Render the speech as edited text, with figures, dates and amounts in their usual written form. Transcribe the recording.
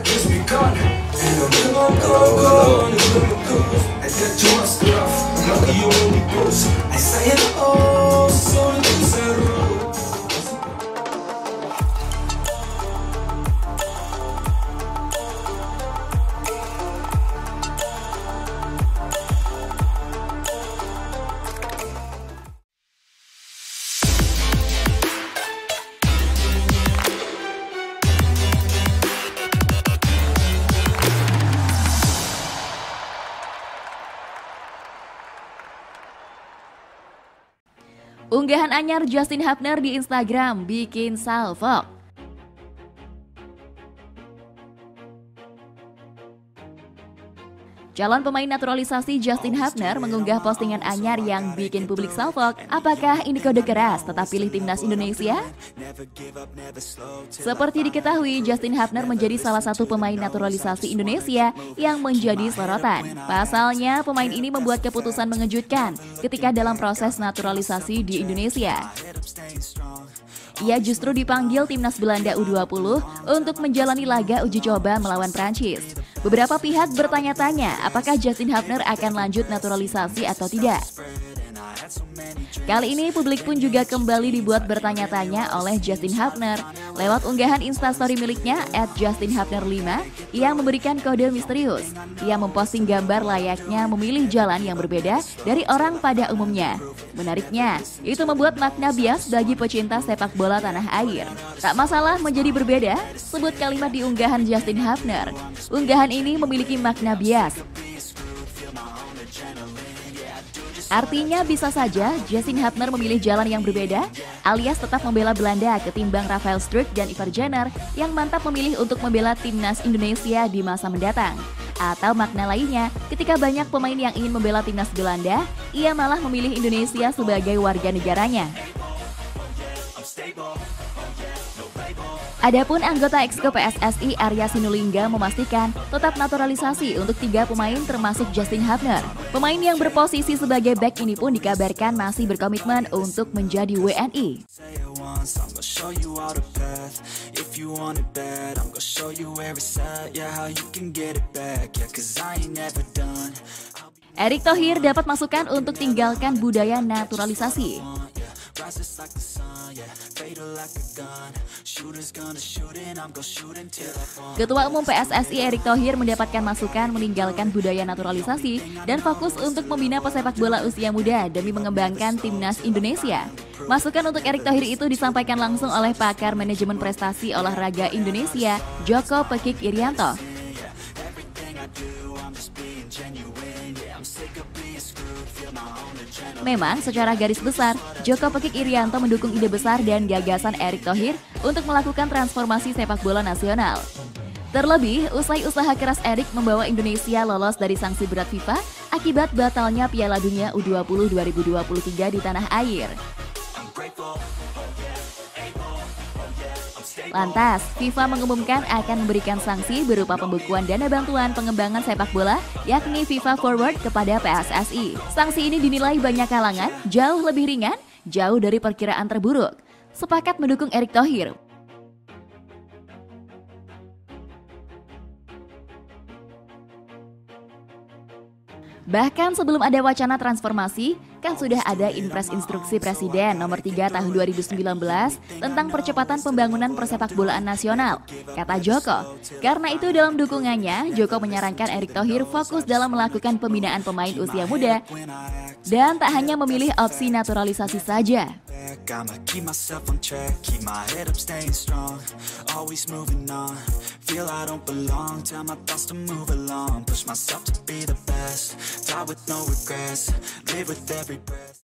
just begun. And I'm gone. I got your stuff. Lucky you only post. I say it all, so the things I wrote. Unggahan anyar Justin Hubner di Instagram bikin salfok. Calon pemain naturalisasi Justin Hubner mengunggah postingan anyar yang bikin publik salfok. Apakah ini kode keras tetap pilih timnas Indonesia? Seperti diketahui, Justin Hubner menjadi salah satu pemain naturalisasi Indonesia yang menjadi sorotan. Pasalnya, pemain ini membuat keputusan mengejutkan ketika dalam proses naturalisasi di Indonesia. Ia justru dipanggil timnas Belanda U20 untuk menjalani laga uji coba melawan Prancis. Beberapa pihak bertanya-tanya apakah Justin Hubner akan lanjut naturalisasi atau tidak. Kali ini publik pun juga kembali dibuat bertanya-tanya oleh Justin Hubner. Lewat unggahan instastory miliknya @justinhubner5, ia memberikan kode misterius. Ia memposting gambar layaknya memilih jalan yang berbeda dari orang pada umumnya. Menariknya, itu membuat makna bias bagi pecinta sepak bola tanah air. Tak masalah menjadi berbeda, sebut kalimat di unggahan Justin Hubner. Unggahan ini memiliki makna bias. Artinya bisa saja Justin Hubner memilih jalan yang berbeda, alias tetap membela Belanda ketimbang Rafael Struijk dan Ivar Jenner yang mantap memilih untuk membela timnas Indonesia di masa mendatang. Atau makna lainnya, ketika banyak pemain yang ingin membela timnas Belanda, ia malah memilih Indonesia sebagai warga negaranya. Adapun anggota Exco PSSI Arya Sinulinga memastikan tetap naturalisasi untuk 3 pemain termasuk Justin Hubner. Pemain yang berposisi sebagai bek ini pun dikabarkan masih berkomitmen untuk menjadi WNI. Erick Thohir dapat masukan untuk tinggalkan budaya naturalisasi. Ketua Umum PSSI Erick Thohir mendapatkan masukan meninggalkan budaya naturalisasi dan fokus untuk membina pesepak bola usia muda demi mengembangkan timnas Indonesia. Masukan untuk Erick Thohir itu disampaikan langsung oleh pakar manajemen prestasi olahraga Indonesia, Joko Pekik Irianto. Memang secara garis besar, Joko Pekik Irianto mendukung ide besar dan gagasan Erick Thohir untuk melakukan transformasi sepak bola nasional. Terlebih, usai usaha keras Erick membawa Indonesia lolos dari sanksi berat FIFA akibat batalnya Piala Dunia U20 2023 di tanah air. Lantas, FIFA mengumumkan akan memberikan sanksi berupa pembekuan dana bantuan pengembangan sepak bola, yakni FIFA Forward kepada PSSI. Sanksi ini dinilai banyak kalangan jauh lebih ringan, jauh dari perkiraan terburuk. Sepakat mendukung Erick Thohir. Bahkan sebelum ada wacana transformasi, kan sudah ada Impres Instruksi Presiden nomor 3 tahun 2019 tentang percepatan pembangunan persepak bolaan nasional, kata Joko. Karena itu dalam dukungannya, Joko menyarankan Erick Thohir fokus dalam melakukan pembinaan pemain usia muda dan tak hanya memilih opsi naturalisasi saja. I'ma keep myself on track, keep my head up, staying strong, always moving on, feel I don't belong, tell my thoughts to move along, push myself to be the best, die with no regrets, live with every breath.